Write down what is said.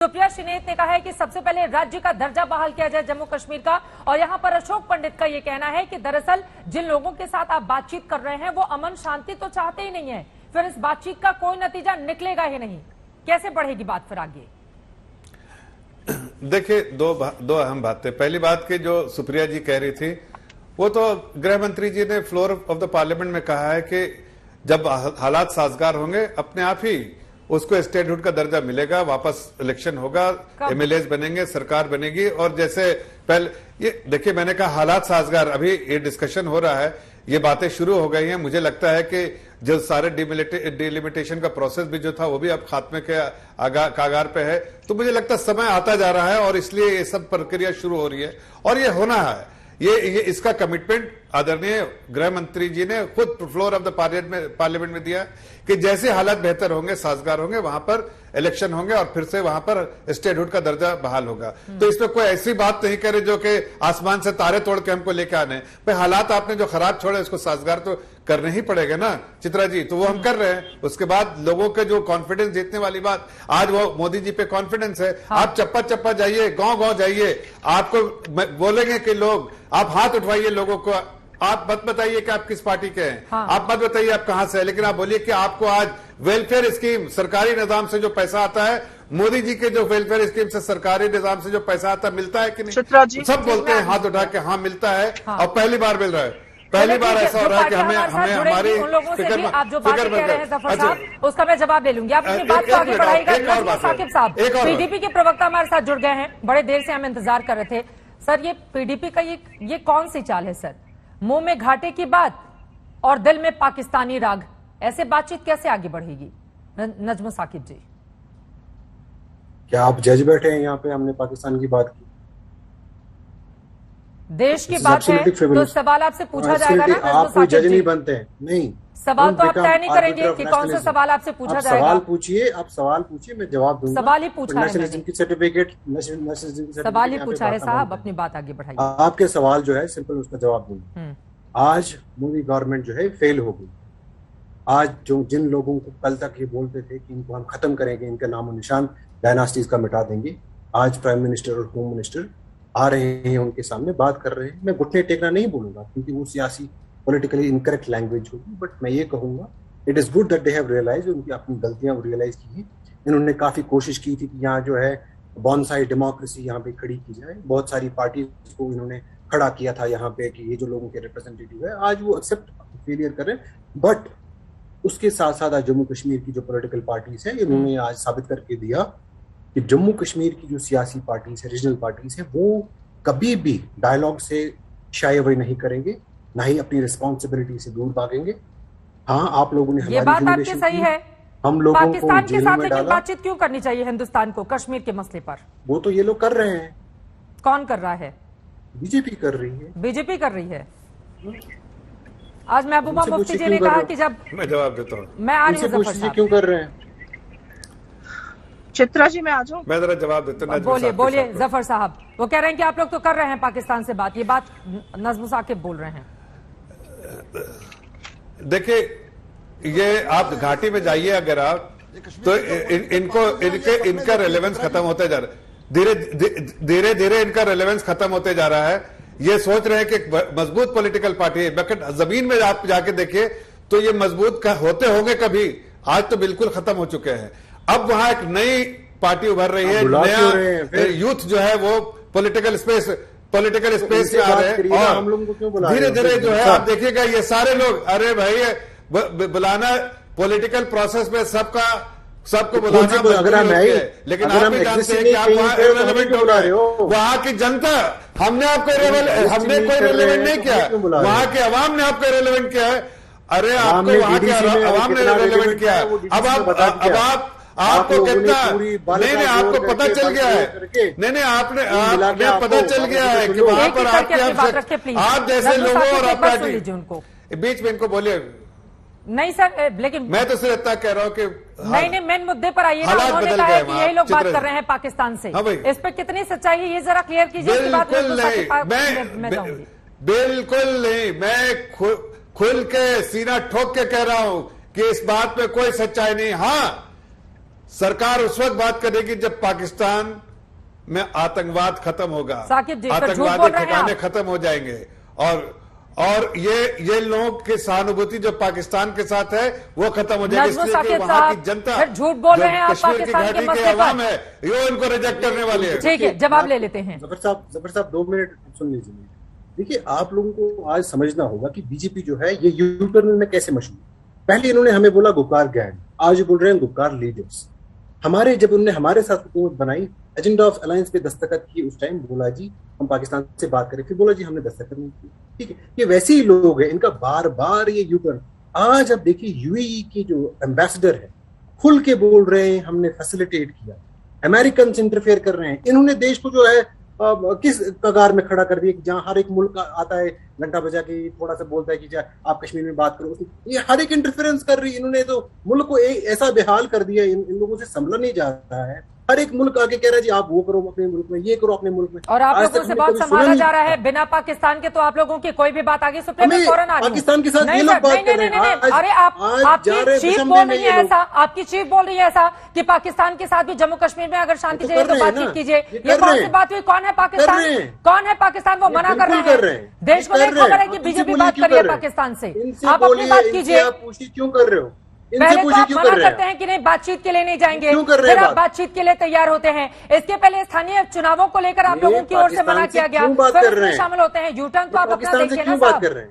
सुप्रिया श्रीनेत ने कहा है कि सबसे पहले राज्य का दर्जा बहाल किया जाए जम्मू कश्मीर का। और यहां पर अशोक पंडित का ये कहना है कि दरअसल जिन लोगों के साथ आप बातचीत कर रहे हैं वो अमन शांति तो चाहते ही नहीं है, फिर इस बातचीत का कोई नतीजा निकलेगा ही नहीं। कैसे बढ़ेगी बात फिर आगे? देखिए, दो अहम बातें। पहली बात कि जो सुप्रिया जी कह रही थी वो तो गृह मंत्री जी ने फ्लोर ऑफ द पार्लियामेंट में कहा है कि जब हालात साजगार होंगे अपने आप ही उसको स्टेटहुड का दर्जा मिलेगा, वापस इलेक्शन होगा, एमएलएज बनेंगे, सरकार बनेगी। और जैसे पहले ये देखिए, मैंने कहा हालात साजगार, अभी ये डिस्कशन हो रहा है, ये बातें शुरू हो गई हैं। मुझे लगता है कि जो सारे डिलिमिटेशन का प्रोसेस भी जो था वो भी अब खात्मे के कागार पे है। तो मुझे लगता है समय आता जा रहा है और इसलिए ये सब प्रक्रिया शुरू हो रही है और ये होना है। ये इसका कमिटमेंट आदरणीय गृह मंत्री जी ने खुद फ्लोर ऑफ द पार्लियामेंट में दिया कि जैसे हालात बेहतर होंगे, साजगार होंगे, वहां पर इलेक्शन होंगे और फिर से वहां पर स्टेटहुड का दर्जा बहाल होगा। तो इसमें कोई ऐसी बात नहीं करे जो कि आसमान से तारे तोड़ के हमको लेके आने। भाई हालात आपने जो खराब छोड़े उसको साजगार तो करने ही पड़ेगा ना चित्रा जी, तो वो हम कर रहे हैं। उसके बाद लोगों के जो कॉन्फिडेंस जीतने वाली बात, आज वो मोदी जी पे कॉन्फिडेंस है। हाँ। आप चप्पा चप्पा जाइए, गांव जाइए, आपको बोलेंगे कि लोग, आप हाथ उठवाइए लोगों को, आप मत बताइए कि आप किस पार्टी के हैं। हाँ। आप मत बताइए आप कहां से हैं, लेकिन आप बोलिए कि आपको आज वेलफेयर स्कीम, सरकारी निजाम से जो पैसा आता है, मोदी जी के जो वेलफेयर स्कीम से, सरकारी निजाम से जो पैसा आता है, मिलता है कि नहीं? सब बोलते हैं हाथ उठा के हाँ मिलता है। हाँ। और पहली बार मिल रहा है, पहली बार ऐसा हो रहा है कि हमें हमारी उन लोगों से भी आप जो बातें कह रहे हैं जफर साहब, उसका मैं जवाब ले लूंगी। आप अपनी बात को आगे बढ़ाइएगा। नजमा साकिब साहब पीडीपी के प्रवक्ता हमारे साथ जुड़ गए हैं, बड़े देर से हम इंतजार कर रहे थे। सर, ये पीडीपी का ये कौन सी चाल है सर? मुंह में घाटे की बात और दिल में पाकिस्तानी राग, ऐसे बातचीत कैसे आगे बढ़ेगी? नजमा साकिब जी, क्या आप जज बैठे हैं यहाँ पे? हमने पाकिस्तान की बात की, देश की बात है, तो सवाल आपसे पूछा जाएगा ना। आप कोई जज नहीं बनते हैं, नहीं। सवाल तो आप तय नहीं करेंगे कि कौन सा सवाल आपसे पूछा जाएगा? सवाल पूछिए, आप सवाल पूछिए, मैं जवाब दूंगा। सवाल ही पूछा है, सर्टिफिकेट सवाल ही पूछा है साहब, अपनी बात आगे बढ़ाइए। आपके सवाल जो है सिंपल, उसका जवाब दूंगा। आज मोदी गवर्नमेंट जो है फेल हो गई। आज जो जिन लोगों को कल तक ये बोलते थे कि इनको हम खत्म करेंगे, इनका नामो निशान डायनास्टीज का मिटा देंगे, आज प्राइम मिनिस्टर और होम मिनिस्टर आ रहे हैं, उनके सामने बात कर रहे हैं। मैं घुटने टेकना नहीं बोलूंगा क्योंकि वो सियासी पॉलिटिकली इनकरेक्ट लैंग्वेज होगी, बट मैं ये कहूंगा it is good that they have realise, उनकी अपनी गलतियां रियलाइज की हैं। इन्होंने काफी कोशिश की थी कि यहाँ जो है बॉन्साई डेमोक्रेसी यहाँ पे खड़ी की जाए। बहुत सारी पार्टी को इन्होंने खड़ा किया था यहाँ पे कि ये जो लोगों के रिप्रेजेंटेटिव है, आज वो एक्सेप्ट फेलियर कर रहे हैं। बट उसके साथ साथ आज जम्मू कश्मीर की जो पॉलिटिकल पार्टीज है, इन्होंने आज साबित करके दिया कि जम्मू कश्मीर की जो सियासी पार्टीज है, रीजनल पार्टीज है, वो कभी भी डायलॉग से शाय अवे नहीं करेंगे, ना ही अपनी रिस्पॉन्सिबिलिटी से दूर भागेंगे। हाँ, आप लोगों ने ये बात आपकी सही है, हम लोगों पाकिस्तान के साथ लेकिन बातचीत क्यों करनी चाहिए हिंदुस्तान को कश्मीर के मसले पर? वो तो ये लोग कर रहे हैं। कौन कर रहा है? बीजेपी कर रही है। बीजेपी कर रही है। आज महबूबा मुफ्ती जी ने कहा कि जब मैं जवाब देता हूँ, मैं आ रही हूँ, क्यों कर रहे हैं? चित्रा जी, मैं आ जाऊं? मैं जरा जवाब देता हूँ। बोलिए जफर साहब। वो कह रहे हैं कि आप लोग तो कर रहे हैं पाकिस्तान से बात, ये बात नजम साकिब बोल रहे हैं। देखिए, ये आप घाटी में जाइए अगर आप, तो इनका रेलेवेंस खत्म होते जा रहा है, धीरे धीरे इनका रेलेवेंस खत्म होते जा रहा है। ये सोच रहे हैं कि मजबूत पॉलिटिकल पार्टी है, बट जमीन में आप जाके देखिए तो ये मजबूत होते होंगे कभी, आज तो बिल्कुल खत्म हो चुके हैं। अब वहां एक नई पार्टी उभर रही है, नया यूथ जो है वो पॉलिटिकल स्पेस में आ रहे हैं। और हम लोगों को क्यों बुला धीरे धीरे जो है आप देखिएगा ये सारे लोग, अरे भाई बुलाना पॉलिटिकल प्रोसेस में सबको बुलाना, लेकिन आप भी जानते हैं कि आप वहां इररिलेवेंट हो रहे हो। वहां की जनता, हमने कोई रिलेवेंट नहीं किया, वहां के अवाम ने आपको रिलेवेंट किया है। अरे आपको वहां के अवाम ने रिलेवेंट किया है। अब आपको कितना नहीं, आपको पता चल गया है, नहीं आपने पता चल गया है कि वहां पर आप जैसे लोगों और आपका बीच में इनको बोलिए नहीं सर, लेकिन मैं तो सिर्फ इतना कह रहा हूँ कि नहीं मेन मुद्दे पर आइए ना। उन्होंने कहा है कि यही लोग बात कर रहे हैं पाकिस्तान से। हाँ, इस पर कितनी सच्चाई है ये जरा क्लियर कीजिए। बिल्कुल नहीं, मैं खुल के सीना ठोक के कह रहा हूं कि इस बात में कोई सच्चाई नहीं। हाँ, सरकार उस वक्त बात करेगी जब पाकिस्तान में आतंकवाद खत्म होगा, साकिब जी, झूठ बोल आतंकवादी रहे हैं ठिकाने आप। खत्म हो जाएंगे और ये लोगों की सहानुभूति जो पाकिस्तान के साथ है वो खत्म हो जाएगी, नजमुल इसलिए कि साकिब वहां की साहब, जनता फिर झूठ बोल जो रहे हैं आप कश्मीर की पाकिस्तान के घाटी मसले के पर। अवाम है ये इनको रिजेक्ट करने वाली है। ठीक है, जवाब ले लेते हैं। जफर साहब 2 मिनट सुन लीजिए। देखिए, आप लोगों को आज समझना होगा कि बीजेपी जो है ये यूटर्न में कैसे मशहूर है। पहले इन्होंने हमें बोला गुपकार गैंग, आज बोल रहे हैं गुपकार लीडर्स। जब उन्होंने हमारे साथ हुकूमत बनाई, एजेंडा ऑफ अलायंस पे दस्तखत किए, उस टाइम बोला जी हम पाकिस्तान से बात करें, फिर बोला जी हमने दस्तखत नहीं की। ठीक है, ये वैसे ही लोग हैं, इनका बार बार ये यूटर्न। आज अब देखिए यूएई के जो एम्बेसडर है खुल के बोल रहे हैं हमने फैसिलिटेट किया, अमेरिकन इंटरफेयर कर रहे हैं। इन्होंने देश को जो है किस कगार में खड़ा कर दिया कि जहां हर एक मुल्क आता है घंटा बजा के थोड़ा सा बोलता है कि आप कश्मीर में बात करो, ये हर एक इंटरफेरेंस कर रही है। इन्होंने तो मुल्क को ऐसा बेहाल कर दिया, इन लोगों से संभला नहीं जाता है। हर एक मुल्क आगे कह रहा है जी आप वो करो अपने मुल्क में, ये करो अपने मुल्क में, और आप लोगों से बहुत संभाला जा रहा है बिना पाकिस्तान के। तो आप लोगों की कोई भी बात आगे सुप्रीम में फौरन आ रही है। पाकिस्तान के साथ ये लोग बात कर रहे हैं। अरे आपकी चीफ बोल रही है ऐसा, आपकी चीफ बोल रही है ऐसा कि पाकिस्तान के साथ भी जम्मू कश्मीर में अगर शांति चाहिए तो बातचीत कीजिए। ये कौन सी बात हुई? कौन है पाकिस्तान? कौन है पाकिस्तान? वो मना कर रहे हैं। देश को नहीं खबर है कि बीजेपी बात कर रही है पाकिस्तान से। आप अपनी बात कीजिए। आप पूछिए क्यों कर रहे हो? पहले तो आप मना करते हैं कि नहीं बातचीत के लिए नहीं जाएंगे, फिर आप बातचीत के लिए तैयार होते हैं। इसके पहले स्थानीय चुनावों को लेकर आप लोगों की ओर से मना किया गया, फिर उसमें शामिल होते हैं। यूटर्न तो आप अपना देखिए ना साहब।